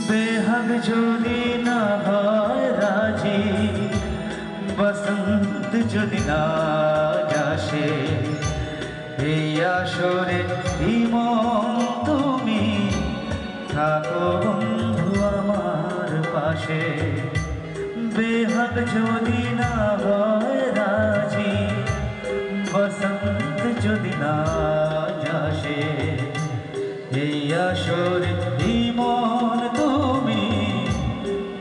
बेहद যদি না হয় রাজি, বসন্ত যদি না আসে, এই আসরে মন তুমি থাকো বন্ধু আমার পাশে। বেহদ যদি না হয় রাজি, বসন্ত যদি না আসে, এই আসরে মন তুমি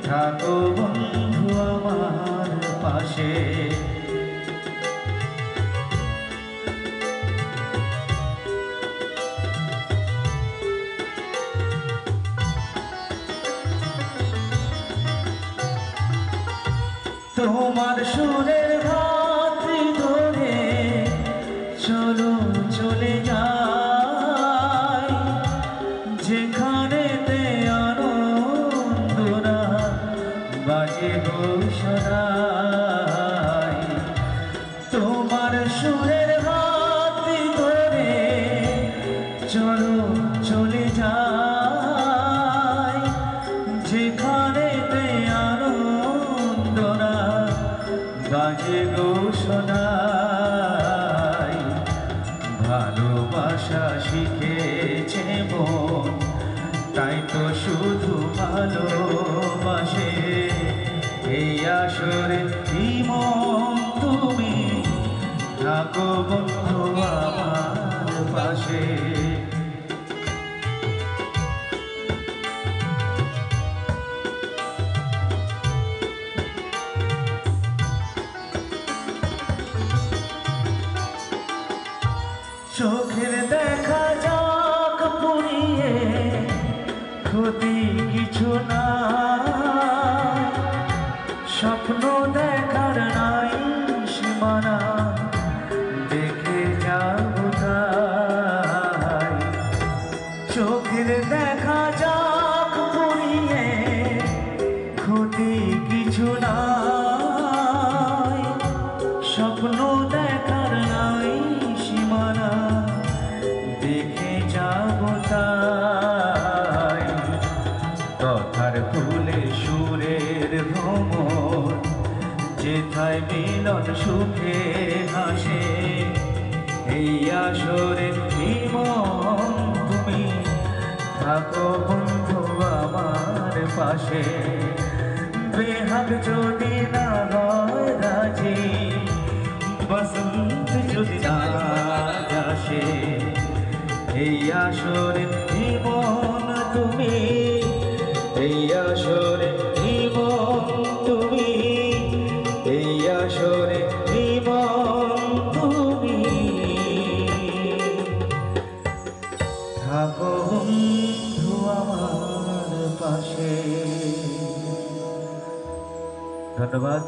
থাকো বন্ধু আমার পাশে। তোমার সুরের ভাতৃ ধরে চলো চলে যাই, যেখানেতে আনন্দ না বাজে গো সদাই। তোমার সুরের ভাতৃ ধরে চলো চলে যাই, যেখানেতে আনন্দ না বাজে গো সদাই। ভালোবাসা শিখেছে মন, তাই তো শুধু ভালোবাসে। এই আসরে মন তুমি থাকো বন্ধু আমার পাশে। চোখের দেখা যাক পুড়িয়ে, ক্ষতি কিছু না, স্বপ্ন দেখার নাই সীমানা, দেখে যাব তাই। চোখের দেখা যাক পুড়িয়ে, ক্ষতি কিছু না, স্বপ্ন দেখার নাই সীমানা, দেখে যাব তাই। কথার ফুলে সুরের ভ্রমর, যেথায় মিলন সুখে হাসে, এই আসরে মন তুমি থাকো বন্ধু আমার পাশে। বেহাগ যদি না হয় রাজি, বসন্ত যদি না আসে, এই আসরে মন তুমি, এই আসরে মন তুমি, এই আসরে মন তুমি থাকো বন্ধু আমার পাশে। ধন্যবাদ।